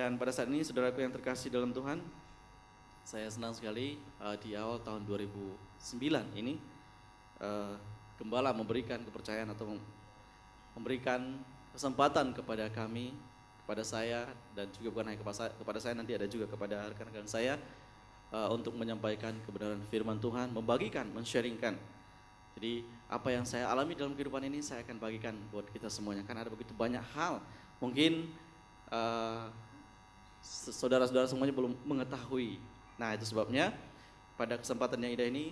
Dan pada saat ini saudaraku yang terkasih dalam Tuhan, saya senang sekali di awal tahun 2009 ini Gembala memberikan kepercayaan atau memberikan kesempatan kepada kami, kepada saya, dan juga bukan hanya kepada saya, nanti ada juga kepada rekan-rekan saya untuk menyampaikan kebenaran firman Tuhan, membagikan, men-sharingkan. Jadi apa yang saya alami dalam kehidupan ini saya akan bagikan buat kita semuanya, karena ada begitu banyak hal mungkin saudara-saudara semuanya belum mengetahui. Nah, itu sebabnya pada kesempatan yang indah ini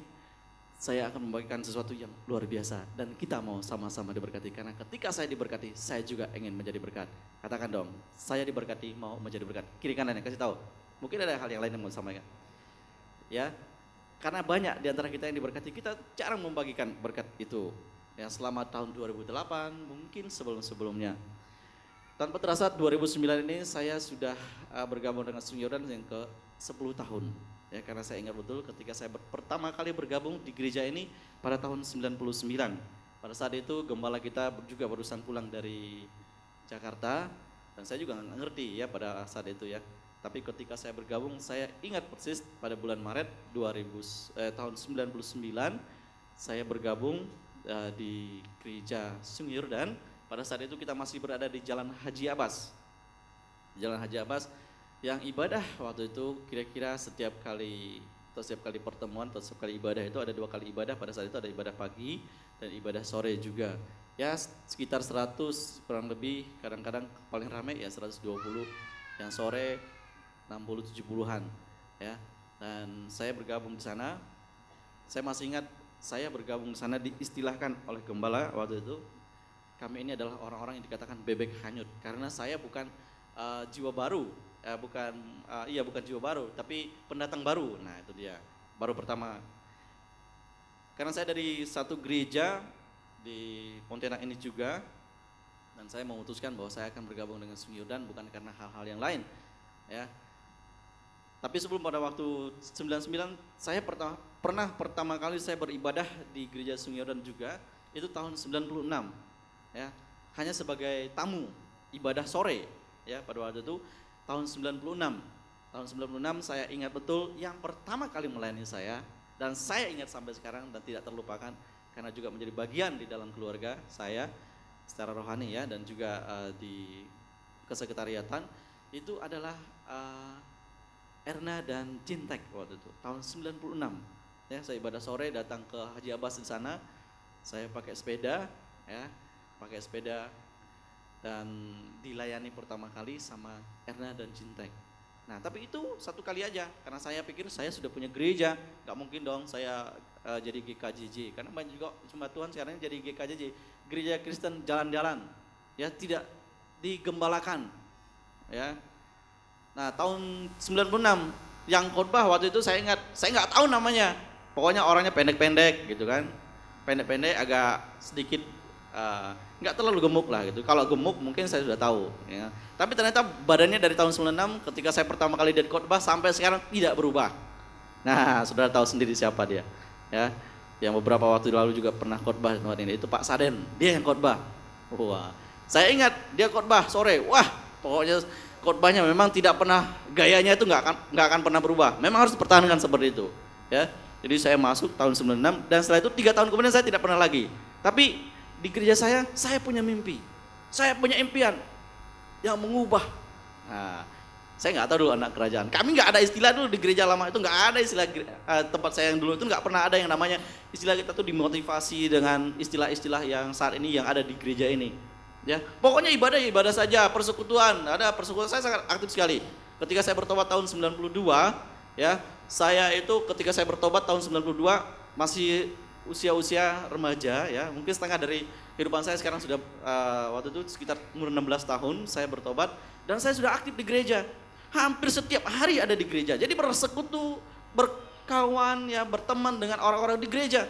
saya akan membagikan sesuatu yang luar biasa dan kita mau sama-sama diberkati, karena ketika saya diberkati, saya juga ingin menjadi berkat. Katakan dong, saya diberkati mau menjadi berkat. Kiri kanannya kasih tahu. Mungkin ada hal yang lain yang mau disampaikan. Ya. Karena banyak di antara kita yang diberkati, kita jarang membagikan berkat itu. Ya, selama tahun 2008, mungkin sebelum-sebelumnya. Tanpa terasa 2009 ini saya sudah bergabung dengan Sungai Yordan yang ke 10 tahun. Ya, karena saya ingat betul ketika saya pertama kali bergabung di gereja ini pada tahun 99. Pada saat itu gembala kita juga barusan pulang dari Jakarta dan saya juga nggak ngerti ya pada saat itu ya. Tapi ketika saya bergabung, saya ingat persis pada bulan Maret tahun 99 saya bergabung di gereja Sungai Yordan. Pada saat itu kita masih berada di Jalan Haji Abbas. Jalan Haji Abbas yang ibadah waktu itu kira-kira setiap kali pertemuan atau setiap kali ibadah itu ada 2 kali ibadah. Pada saat itu ada ibadah pagi dan ibadah sore juga. Ya sekitar 100 kurang lebih, kadang-kadang paling ramai ya 120, yang sore 60-70-an ya. Dan saya bergabung di sana. Saya masih ingat saya bergabung di sana diistilahkan oleh gembala waktu itu, kami ini adalah orang-orang yang dikatakan bebek hanyut, karena saya bukan jiwa baru, bukan jiwa baru, tapi pendatang baru. Nah itu dia, baru pertama. Karena saya dari satu gereja di Pontianak ini juga, dan saya memutuskan bahwa saya akan bergabung dengan Sungai Yordan bukan karena hal-hal yang lain, ya. Tapi sebelum pada waktu 99, saya pernah pertama kali saya beribadah di gereja Sungai Yordan juga, itu tahun 96. Ya, hanya sebagai tamu ibadah sore ya pada waktu itu tahun 96. Tahun 96 saya ingat betul yang pertama kali melayani saya, dan saya ingat sampai sekarang dan tidak terlupakan karena juga menjadi bagian di dalam keluarga saya secara rohani ya, dan juga di kesekretariatan, itu adalah Erna dan Cintek waktu itu tahun 96. Ya, saya ibadah sore datang ke Haji Abbas di sana. Saya pakai sepeda ya, dan dilayani pertama kali sama Erna dan Cintek. Nah tapi itu satu kali aja, karena saya pikir saya sudah punya gereja, nggak mungkin dong saya jadi GKJJ, karena banyak juga cuma Tuhan sekarang jadi GKJJ, gereja Kristen jalan-jalan, ya tidak digembalakan, ya. Nah tahun 96 yang khotbah waktu itu saya ingat, saya nggak tahu namanya, pokoknya orangnya pendek-pendek gitu kan, pendek-pendek agak sedikit nggak terlalu gemuk lah gitu. Kalau gemuk mungkin saya sudah tahu ya. Tapi ternyata badannya dari tahun 96 ketika saya pertama kali dari khotbah sampai sekarang tidak berubah. Nah, saudara tahu sendiri siapa dia ya. Yang beberapa waktu lalu juga pernah khotbah tempat ini, itu Pak Saden, dia yang khotbah. Wah, saya ingat dia khotbah sore. Wah, pokoknya khotbahnya memang tidak pernah, gayanya itu nggak akan pernah berubah. Memang harus dipertahankan seperti itu ya. Jadi saya masuk tahun 96 dan setelah itu 3 tahun kemudian saya tidak pernah lagi. Tapi di gereja saya punya mimpi, saya punya impian yang mengubah. Nah, Saya nggak tahu dulu anak kerajaan. Kami nggak ada istilah dulu di gereja lama itu, nggak ada istilah tempat saya yang dulu itu nggak pernah ada yang namanya istilah kita tuh dimotivasi dengan istilah-istilah yang saat ini yang ada di gereja ini. Ya, pokoknya ibadah ya ibadah saja, persekutuan, ada persekutuan saya sangat aktif sekali. Ketika saya bertobat tahun 92, ya, saya itu ketika saya bertobat tahun 92 masih usia-usia remaja ya, mungkin setengah dari kehidupan saya sekarang sudah waktu itu sekitar umur 16 tahun saya bertobat dan saya sudah aktif di gereja. Hampir setiap hari ada di gereja. Jadi bersekutu, berkawan ya, berteman dengan orang-orang di gereja.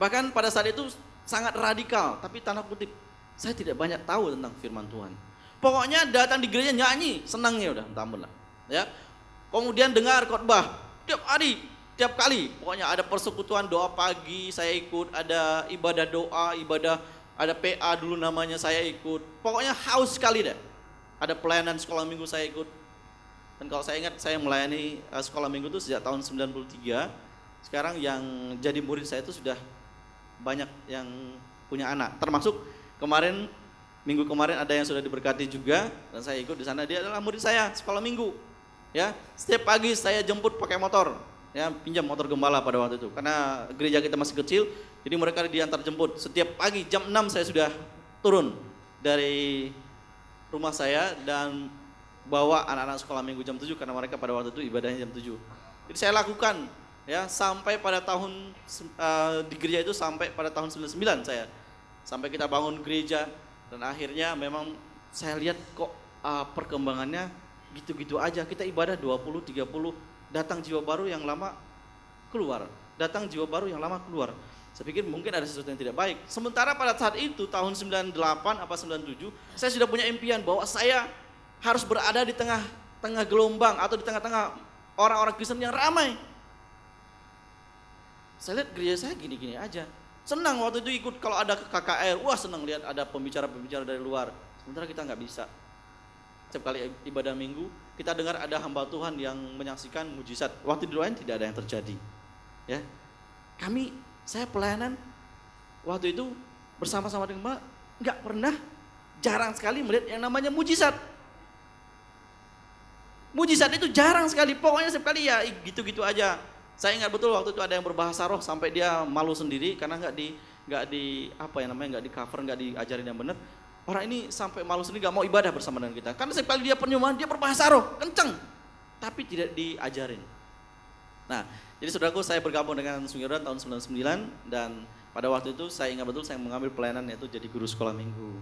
Bahkan pada saat itu sangat radikal, tapi tanda kutip, saya tidak banyak tahu tentang firman Tuhan. Pokoknya datang di gereja nyanyi, senangnya udah, minta ampun lah. Ya. Kemudian dengar khotbah tiap hari, tiap kali. Pokoknya ada persekutuan doa pagi, saya ikut, ada ibadah doa, ibadah ada PA dulu namanya saya ikut. Pokoknya haus sekali deh. Ada pelayanan sekolah minggu saya ikut. Dan kalau saya ingat saya melayani sekolah minggu itu sejak tahun 93. Sekarang yang jadi murid saya itu sudah banyak yang punya anak. Termasuk minggu kemarin ada yang sudah diberkati juga dan saya ikut di sana. Dia adalah murid saya sekolah minggu. Ya, setiap pagi saya jemput pakai motor. Ya, pinjam motor gembala pada waktu itu. Karena gereja kita masih kecil, jadi mereka diantar jemput. Setiap pagi jam 6 saya sudah turun dari rumah saya dan bawa anak-anak sekolah minggu jam 7 karena mereka pada waktu itu ibadahnya jam 7. Jadi saya lakukan ya sampai pada tahun di gereja itu sampai pada tahun 99 saya. Sampai kita bangun gereja dan akhirnya memang saya lihat kok perkembangannya gitu-gitu aja. Kita ibadah 20 30 datang jiwa baru yang lama keluar. Datang jiwa baru yang lama keluar. Saya pikir mungkin ada sesuatu yang tidak baik. Sementara pada saat itu tahun 98 apa 97 saya sudah punya impian bahwa saya harus berada di tengah gelombang atau di tengah-tengah orang-orang Kristen yang ramai. Saya lihat gereja saya gini-gini aja. Senang waktu itu ikut kalau ada KKR, wah senang lihat ada pembicara-pembicara dari luar. Sementara kita nggak bisa. Setiap kali ibadah minggu kita dengar ada hamba Tuhan yang menyaksikan mujizat. Waktu didoain tidak ada yang terjadi. Ya, saya pelayanan waktu itu bersama-sama dengan Mbak nggak pernah, jarang sekali melihat yang namanya mujizat. Mujizat itu jarang sekali, pokoknya setiap kali ya gitu-gitu aja. Saya ingat betul waktu itu ada yang berbahasa roh sampai dia malu sendiri karena nggak di cover, nggak diajarin yang benar. Orang ini sampai malu sendiri nggak mau ibadah bersama dengan kita. Karena setiap kali dia penyembahan dia berbahasa roh kenceng, tapi tidak diajarin. Nah, jadi saudaraku saya bergabung dengan Sungiran tahun 99 dan pada waktu itu saya ingat betul saya mengambil pelayanan yaitu jadi guru sekolah minggu.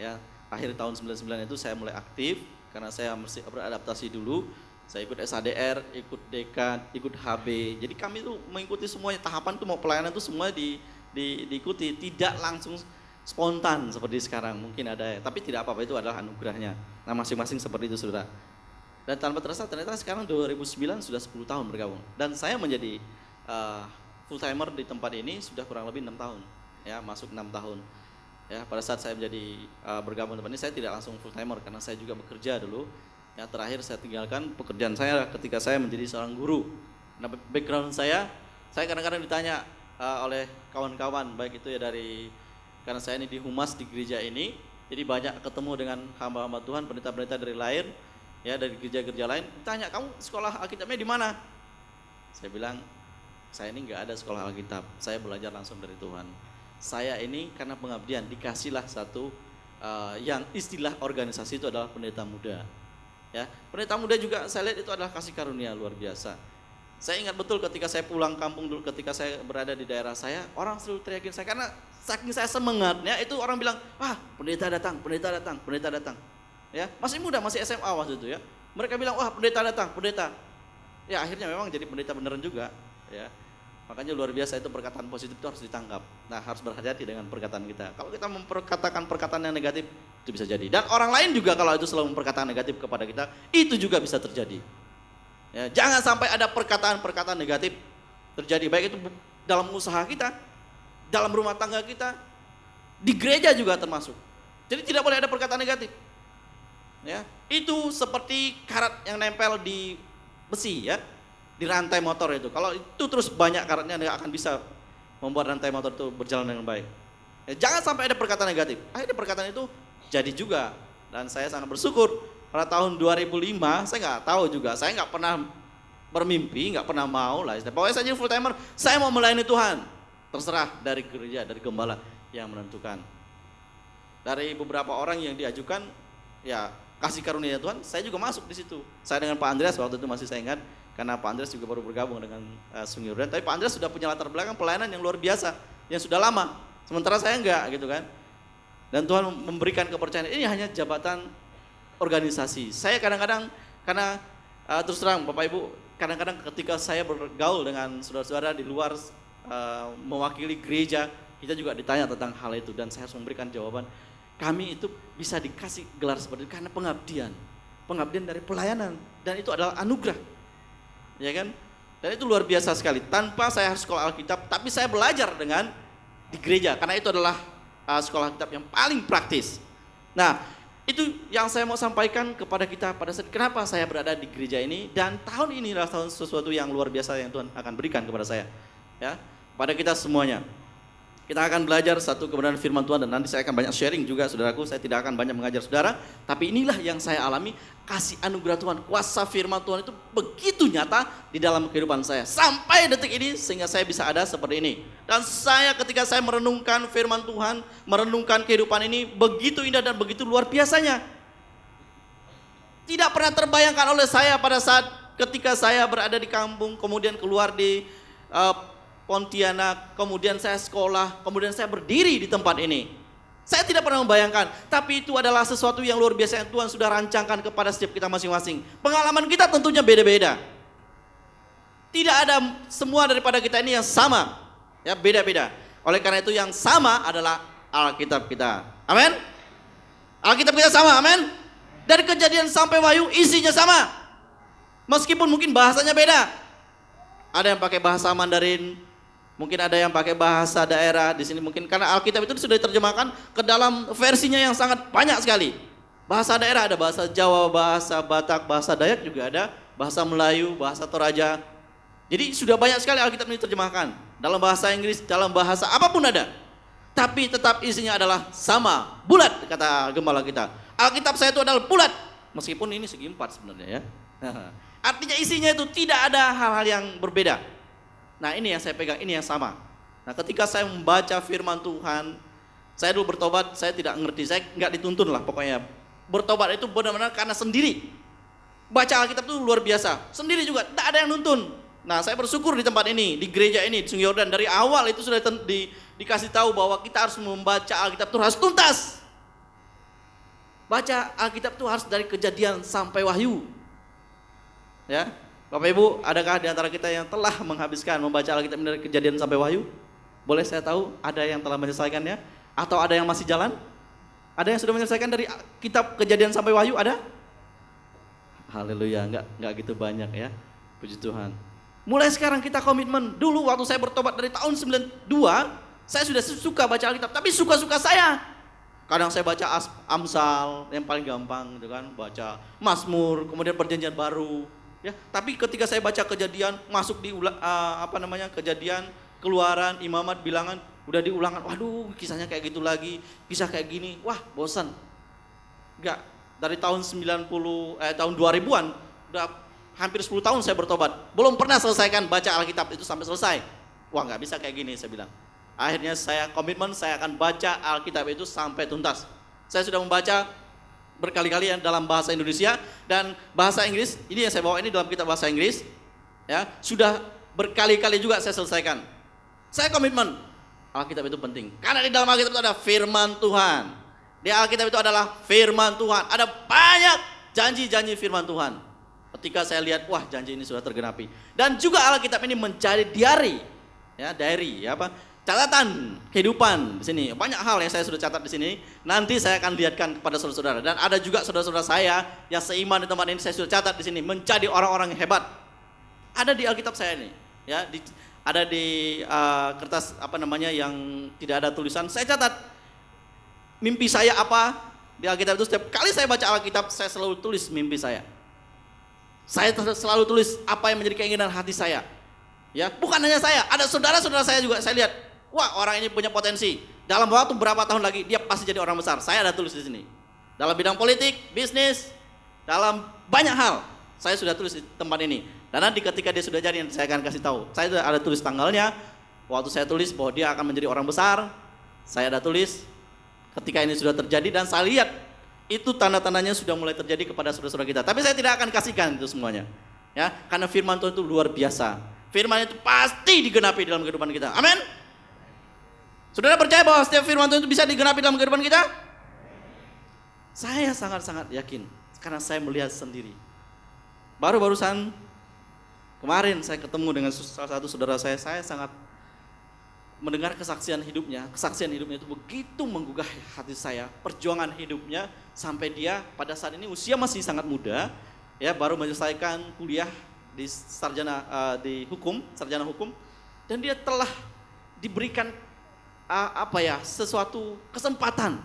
Ya, akhir tahun 99 itu saya mulai aktif karena saya mesti beradaptasi dulu. Saya ikut SADR, ikut dekan, ikut HB. Jadi kami itu mengikuti semuanya, tahapan itu mau pelayanan itu semua diikuti, tidak langsung spontan seperti sekarang mungkin ada ya, tapi tidak apa-apa, itu adalah anugerahnya. Nah, masing-masing seperti itu saudara. Dan tanpa terasa ternyata sekarang 2009 sudah 10 tahun bergabung dan saya menjadi full timer di tempat ini sudah kurang lebih 6 tahun ya, masuk 6 tahun ya. Pada saat saya menjadi bergabung di tempat ini saya tidak langsung full timer karena saya juga bekerja dulu ya. Terakhir saya tinggalkan pekerjaan saya ketika saya menjadi seorang guru. Nah, background saya kadang-kadang ditanya oleh kawan-kawan baik itu ya karena saya ini di humas di gereja ini, jadi banyak ketemu dengan hamba-hamba Tuhan, pendeta-pendeta dari lain ya, dari gereja-gereja lain, tanya kamu sekolah Alkitabnya di mana? Saya bilang saya ini nggak ada sekolah Alkitab, saya belajar langsung dari Tuhan. Saya ini karena pengabdian dikasihlah satu yang istilah organisasi itu adalah pendeta muda. Ya, pendeta muda juga saya lihat itu adalah kasih karunia luar biasa. Saya ingat betul ketika saya pulang kampung dulu, ketika saya berada di daerah saya, orang selalu teriakin saya karena saking saya semangatnya itu orang bilang, wah pendeta datang, pendeta datang, pendeta datang. Ya, masih muda, masih SMA waktu itu ya. Mereka bilang, wah pendeta datang, pendeta. Ya akhirnya memang jadi pendeta beneran juga. Ya, makanya luar biasa itu perkataan positif itu harus ditangkap. Nah, harus berhati-hati dengan perkataan kita. Kalau kita memperkatakan perkataan yang negatif itu bisa jadi. Dan orang lain juga kalau itu selalu memperkatakan negatif kepada kita, itu juga bisa terjadi. Ya, jangan sampai ada perkataan-perkataan negatif terjadi, baik itu dalam usaha kita, dalam rumah tangga kita, di gereja juga termasuk. Jadi tidak boleh ada perkataan negatif. Ya, itu seperti karat yang nempel di besi ya, di rantai motor itu. Kalau itu terus banyak karatnya nggak akan bisa membuat rantai motor itu berjalan dengan baik. Ya, jangan sampai ada perkataan negatif. Akhirnya perkataan itu jadi juga. Dan saya sangat bersyukur pada tahun 2005, saya nggak tahu juga, saya nggak pernah bermimpi, nggak pernah mau lah. Pokoknya saya jadi full timer, saya mau melayani Tuhan. Terserah dari gereja, dari gembala yang menentukan. Dari beberapa orang yang diajukan, ya kasih karunia Tuhan, saya juga masuk di situ. Saya dengan Pak Andreas waktu itu masih saya ingat, karena Pak Andreas juga baru bergabung dengan Sungai Yordan. Tapi Pak Andreas sudah punya latar belakang pelayanan yang luar biasa, yang sudah lama. Sementara saya enggak gitu kan. Dan Tuhan memberikan kepercayaan. Ini hanya jabatan organisasi. Saya kadang-kadang karena terus terang Bapak Ibu, kadang-kadang ketika saya bergaul dengan saudara-saudara di luar mewakili gereja, kita juga ditanya tentang hal itu dan saya harus memberikan jawaban. Kami itu bisa dikasih gelar seperti itu karena pengabdian dari pelayanan, dan itu adalah anugerah, ya kan? Dan itu luar biasa sekali. Tanpa saya harus sekolah Alkitab, tapi saya belajar dengan di gereja karena itu adalah sekolah Alkitab yang paling praktis. Nah, itu yang saya mau sampaikan kepada kita pada saat kenapa saya berada di gereja ini, dan tahun ini adalah tahun sesuatu yang luar biasa yang Tuhan akan berikan kepada saya, ya, pada kita semuanya. Kita akan belajar satu kebenaran firman Tuhan, dan nanti saya akan banyak sharing juga saudaraku. Saya tidak akan banyak mengajar saudara, tapi inilah yang saya alami, kasih anugerah Tuhan, kuasa firman Tuhan itu begitu nyata di dalam kehidupan saya sampai detik ini, sehingga saya bisa ada seperti ini. Dan saya ketika saya merenungkan firman Tuhan, merenungkan kehidupan ini, begitu indah dan begitu luar biasanya. Tidak pernah terbayangkan oleh saya pada saat ketika saya berada di kampung, kemudian keluar di Pontianak, kemudian saya sekolah, kemudian saya berdiri di tempat ini. Saya tidak pernah membayangkan, tapi itu adalah sesuatu yang luar biasa yang Tuhan sudah rancangkan kepada setiap kita masing-masing. Pengalaman kita tentunya beda-beda. Tidak ada semua daripada kita ini yang sama, ya, beda-beda. Oleh karena itu yang sama adalah Alkitab kita. Amin. Alkitab kita sama, amin. Dari Kejadian sampai Wahyu isinya sama. Meskipun mungkin bahasanya beda. Ada yang pakai bahasa Mandarin, mungkin ada yang pakai bahasa daerah di sini, mungkin karena Alkitab itu sudah diterjemahkan ke dalam versinya yang sangat banyak sekali. Bahasa daerah ada bahasa Jawa, bahasa Batak, bahasa Dayak juga ada, bahasa Melayu, bahasa Toraja. Jadi sudah banyak sekali Alkitab ini diterjemahkan. Dalam bahasa Inggris, dalam bahasa apapun ada. Tapi tetap isinya adalah sama, bulat kata gembala kita. Alkitab saya itu adalah bulat, meskipun ini segi 4 sebenarnya ya. Artinya isinya itu tidak ada hal-hal yang berbeda. Nah, ini yang saya pegang, ini yang sama. Nah, ketika saya membaca firman Tuhan, saya dulu bertobat, saya tidak ngerti, saya nggak dituntun lah pokoknya. Bertobat itu benar-benar karena sendiri. Baca Alkitab itu luar biasa, sendiri juga, tidak ada yang nuntun. Nah, saya bersyukur di tempat ini, di gereja ini, di Sungai Yordan, dari awal itu sudah dikasih tahu bahwa kita harus membaca Alkitab itu harus tuntas. Baca Alkitab itu harus dari Kejadian sampai Wahyu. Ya. Bapak Ibu, adakah di antara kita yang telah menghabiskan membaca Alkitab dari Kejadian sampai Wahyu? Boleh saya tahu ada yang telah menyelesaikannya? Atau ada yang masih jalan? Ada yang sudah menyelesaikan dari kitab Kejadian sampai Wahyu? Ada? Haleluya, enggak gitu banyak ya. Puji Tuhan. Mulai sekarang kita komitmen. Dulu waktu saya bertobat dari tahun 92, saya sudah suka baca Alkitab, tapi suka-suka saya. Kadang saya baca Amsal yang paling gampang gitu kan, baca Mazmur, kemudian Perjanjian Baru. Ya, tapi ketika saya baca Kejadian, masuk di Kejadian, Keluaran, Imamat, Bilangan, udah diulangan, waduh kisahnya kayak gitu lagi, kisah kayak gini, wah bosan. Enggak, dari tahun 2000-an, udah hampir 10 tahun saya bertobat, belum pernah selesaikan baca Alkitab itu sampai selesai. Wah nggak bisa kayak gini, saya bilang. Akhirnya saya komitmen, saya akan baca Alkitab itu sampai tuntas. Saya sudah membaca berkali-kali dalam bahasa Indonesia dan bahasa Inggris. Ini yang saya bawa ini dalam kitab bahasa Inggris. Ya, sudah berkali-kali juga saya selesaikan. Saya komitmen, Alkitab itu penting. Karena di dalam Alkitab itu ada firman Tuhan. Di Alkitab itu adalah firman Tuhan. Ada banyak janji-janji firman Tuhan. Ketika saya lihat, wah janji ini sudah tergenapi. Dan juga Alkitab ini menjadi diary, ya catatan kehidupan di sini. Banyak hal yang saya sudah catat di sini. Nanti saya akan lihatkan kepada saudara-saudara. Dan ada juga saudara-saudara saya yang seiman di tempat ini, saya sudah catat di sini, menjadi orang-orang yang hebat. Ada di Alkitab saya ini, ya, ada di kertas yang tidak ada tulisan. Saya catat mimpi saya apa di Alkitab itu. Setiap kali saya baca Alkitab, saya selalu tulis mimpi saya. Saya selalu tulis apa yang menjadi keinginan hati saya. Ya, bukan hanya saya, ada saudara-saudara saya juga. Saya lihat, wah orang ini punya potensi. Dalam waktu berapa tahun lagi dia pasti jadi orang besar. Saya ada tulis di sini. Dalam bidang politik, bisnis, dalam banyak hal. Saya sudah tulis di tempat ini. Dan nanti ketika dia sudah jadi, saya akan kasih tahu. Saya sudah ada tulis tanggalnya. Waktu saya tulis bahwa dia akan menjadi orang besar, saya ada tulis ketika ini sudah terjadi, dan saya lihat itu tanda-tandanya sudah mulai terjadi kepada saudara-saudara kita. Tapi saya tidak akan kasihkan itu semuanya. Ya, karena firman Tuhan itu luar biasa. Firman itu pasti digenapi dalam kehidupan kita. Amin. Saudara percaya bahwa setiap firman Tuhan itu bisa digenapi dalam kehidupan kita? Saya sangat-sangat yakin karena saya melihat sendiri. Baru-barusan kemarin saya ketemu dengan salah satu saudara saya sangat mendengar kesaksian hidupnya. Kesaksian hidupnya itu begitu menggugah hati saya. Perjuangan hidupnya sampai dia pada saat ini usia masih sangat muda, ya, baru menyelesaikan kuliah di sarjana hukum, dan dia telah diberikan sesuatu kesempatan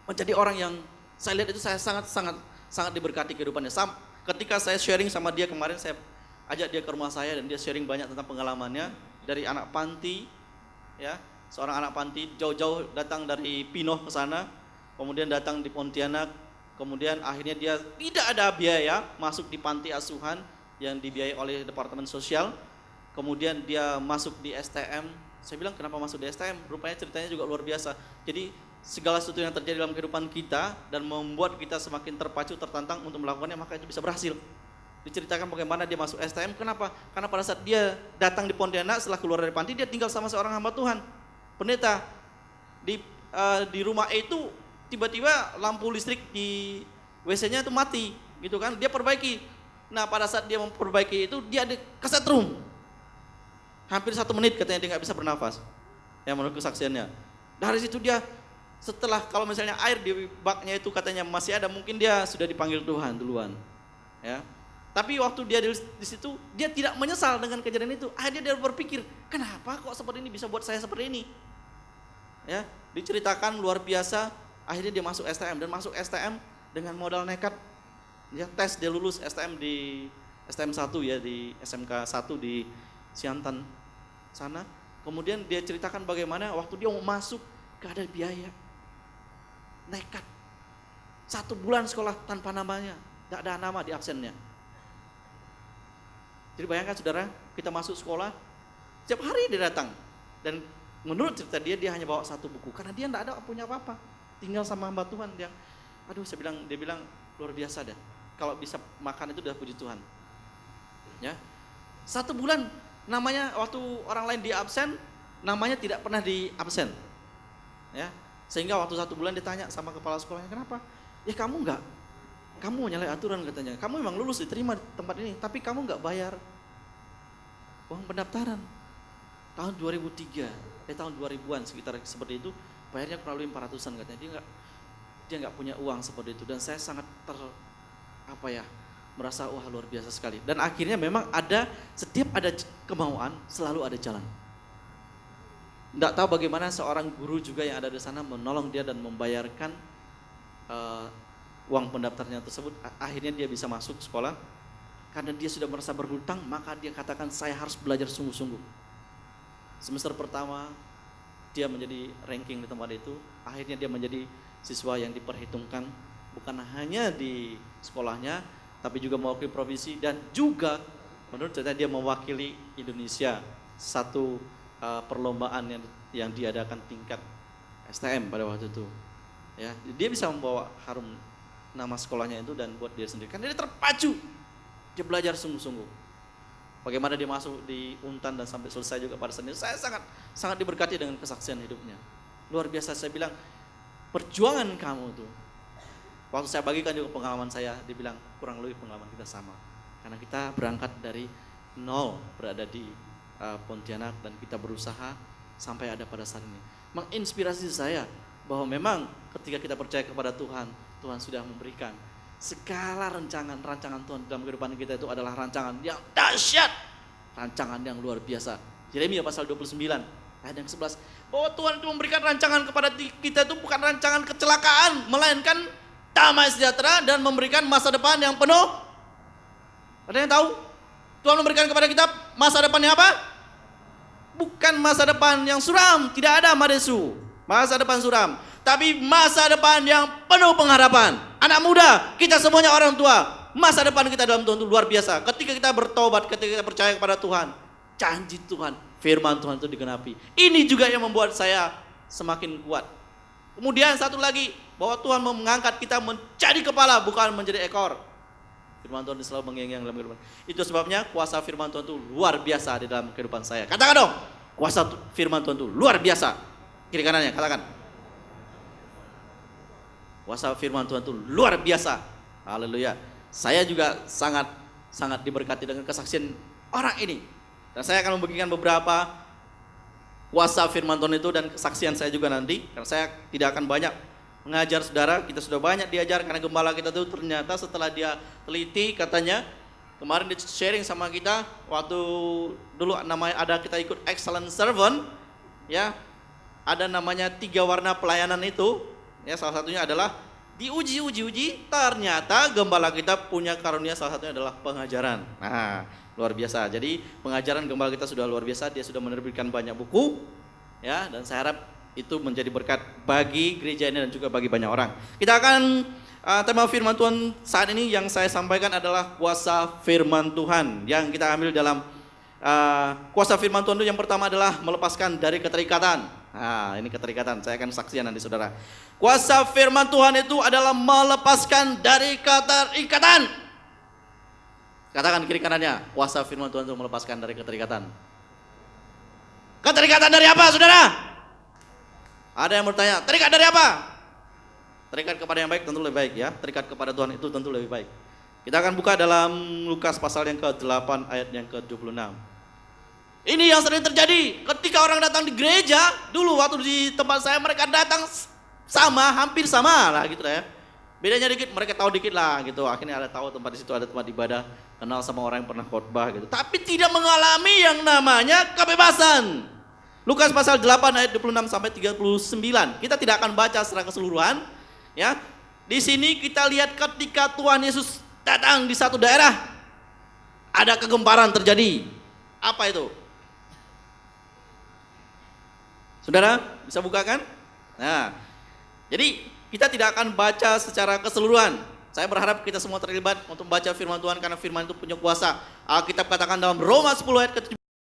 menjadi orang yang saya lihat itu saya sangat diberkati kehidupannya. Ketika saya sharing sama dia kemarin, saya ajak dia ke rumah saya dan dia sharing banyak tentang pengalamannya dari anak panti, ya, seorang anak panti jauh-jauh datang dari Pinoh ke sana, kemudian datang di Pontianak, kemudian akhirnya dia tidak ada biaya masuk di panti asuhan yang dibiayai oleh Departemen Sosial, kemudian dia masuk di STM. Saya bilang kenapa masuk di STM? Rupanya ceritanya juga luar biasa. Jadi segala sesuatu yang terjadi dalam kehidupan kita dan membuat kita semakin terpacu, tertantang untuk melakukannya, maka itu bisa berhasil. Diceritakan bagaimana dia masuk STM, kenapa? Karena pada saat dia datang di Pontianak, setelah keluar dari panti, dia tinggal sama seorang hamba Tuhan, pendeta. Di rumah itu tiba-tiba lampu listrik di WC-nya itu mati, gitu kan? Dia perbaiki. Nah, pada saat dia memperbaiki itu, dia ada kesetrum. Hampir 1 menit katanya dia nggak bisa bernafas. Ya, menurut kesaksiannya. Dari situ dia, setelah kalau misalnya air di baknya itu katanya masih ada, mungkin dia sudah dipanggil Tuhan duluan, ya. Tapi waktu dia di situ, dia tidak menyesal dengan kejadian itu. Akhirnya dia berpikir, kenapa kok seperti ini bisa buat saya seperti ini, ya. Diceritakan luar biasa. Akhirnya dia masuk STM, dan masuk STM dengan modal nekat. Dia tes, dia lulus STM di STM 1, ya, di SMK 1 di Siantan sana. Kemudian dia ceritakan bagaimana waktu dia mau masuk gak ada biaya. Nekat. 1 bulan sekolah tanpa namanya, gak ada nama di absennya. Jadi bayangkan saudara, kita masuk sekolah, setiap hari dia datang. Dan menurut cerita dia hanya bawa 1 buku, karena dia gak ada punya apa-apa. Tinggal sama hamba Tuhan. Dia bilang luar biasa deh. Kalau bisa makan itu udah puji Tuhan. Ya, 1 bulan namanya, waktu orang lain di absen, namanya tidak pernah di absen. Ya, sehingga waktu 1 bulan ditanya sama kepala sekolahnya, kenapa? Ya kamu nyalahi aturan katanya. Kamu memang lulus diterima di tempat ini, tapi kamu nggak bayar uang pendaftaran. Tahun 2003, tahun 2000-an sekitar seperti itu, bayarnya kurang lebih 400-an katanya. Dia nggak punya uang seperti itu, dan saya sangat merasa wah luar biasa sekali. Dan akhirnya memang setiap ada kemauan selalu ada jalan. Nggak tahu bagaimana seorang guru juga yang ada di sana menolong dia dan membayarkan uang pendaftarnya tersebut. Akhirnya dia bisa masuk sekolah. Karena dia sudah merasa berhutang, maka dia katakan saya harus belajar sungguh-sungguh. Semester pertama dia menjadi ranking di tempat itu. Akhirnya dia menjadi siswa yang diperhitungkan bukan hanya di sekolahnya, tapi juga mewakili provinsi, dan juga menurut saya dia mewakili Indonesia satu perlombaan yang diadakan tingkat STM pada waktu itu. Ya, dia bisa membawa harum nama sekolahnya itu dan buat dia sendiri. Karena dia terpacu, dia belajar sungguh-sungguh. Bagaimana dia masuk di Untan dan sampai selesai juga pada saat itu, saya sangat diberkati dengan kesaksian hidupnya. Luar biasa. Saya bilang, perjuangan kamu tuh. Waktu saya bagikan juga pengalaman saya, dibilang kurang lebih pengalaman kita sama. Karena kita berangkat dari nol, berada di Pontianak, dan kita berusaha sampai ada pada saat ini. Menginspirasi saya bahwa memang ketika kita percaya kepada Tuhan, Tuhan sudah memberikan segala rancangan Tuhan dalam kehidupan kita. Itu adalah rancangan yang dahsyat, rancangan yang luar biasa. Yeremia pasal 29 ayat yang 11, bahwa Tuhan itu memberikan rancangan kepada kita itu bukan rancangan kecelakaan, melainkan damai sejahtera dan memberikan masa depan yang penuh. Ada yang tahu? Tuhan memberikan kepada kita masa depan yang apa? Bukan masa depan yang suram, tidak ada madesu, masa depan suram, tapi masa depan yang penuh pengharapan. anak muda, kita semuanya orang tua. Masa depan kita dalam Tuhan itu luar biasa. Ketika kita bertobat, ketika kita percaya kepada Tuhan, janji Tuhan, firman Tuhan itu digenapi. Ini juga yang membuat saya semakin kuat. Kemudian satu lagi, bahwa Tuhan mau mengangkat kita menjadi kepala, bukan menjadi ekor. Firman Tuhan selalu mengiang-iang dalam kehidupan. Itu sebabnya kuasa firman Tuhan itu luar biasa di dalam kehidupan saya. Katakan dong, kuasa firman Tuhan itu luar biasa. Kiri kanannya, katakan. Kuasa firman Tuhan itu luar biasa. Haleluya. Saya juga sangat diberkati dengan kesaksian orang ini. Dan saya akan membagikan beberapa kuasa firman Tuhan itu dan kesaksian saya juga nanti. Karena saya tidak akan banyak mengajar saudara, kita sudah banyak diajar karena gembala kita itu ternyata setelah dia teliti katanya, kemarin dia sharing sama kita waktu dulu namanya ada kita ikut excellent servant ya, ada namanya 3 warna pelayanan itu ya, salah satunya adalah diuji, ternyata gembala kita punya karunia salah satunya adalah pengajaran. Nah, luar biasa. Jadi pengajaran gembala kita sudah luar biasa, dia sudah menerbitkan banyak buku ya, dan saya harap itu menjadi berkat bagi gereja ini dan juga bagi banyak orang. Kita akan tema firman Tuhan saat ini yang saya sampaikan adalah kuasa firman Tuhan. Yang kita ambil dalam kuasa firman Tuhan itu yang pertama adalah melepaskan dari keterikatan. Nah, ini keterikatan, saya akan saksikan nanti saudara. Kuasa firman Tuhan itu adalah melepaskan dari keterikatan. Katakan kiri kanannya, kuasa firman Tuhan itu melepaskan dari keterikatan. Keterikatan dari apa saudara? Ada yang bertanya, terikat dari apa? Terikat kepada yang baik tentu lebih baik ya. Terikat kepada Tuhan itu tentu lebih baik. Kita akan buka dalam Lukas pasal yang ke-8 ayat yang ke-26. Ini yang sering terjadi ketika orang datang di gereja. Dulu waktu di tempat saya mereka datang sama, hampir sama lah gitu ya. Bedanya dikit, mereka tahu dikit lah gitu. Akhirnya ada tahu tempat di situ ada tempat ibadah, kenal sama orang yang pernah khotbah gitu. Tapi tidak mengalami yang namanya kebebasan. Lukas pasal 8 ayat 26 sampai 39. Kita tidak akan baca secara keseluruhan, ya. Di sini kita lihat ketika Tuhan Yesus datang di satu daerah, ada kegemparan terjadi. Apa itu? Saudara, bisa bukakan? Nah, jadi kita tidak akan baca secara keseluruhan. Saya berharap kita semua terlibat untuk membaca firman Tuhan karena firman itu punya kuasa. Alkitab katakan dalam Roma 10 ayat ke-17,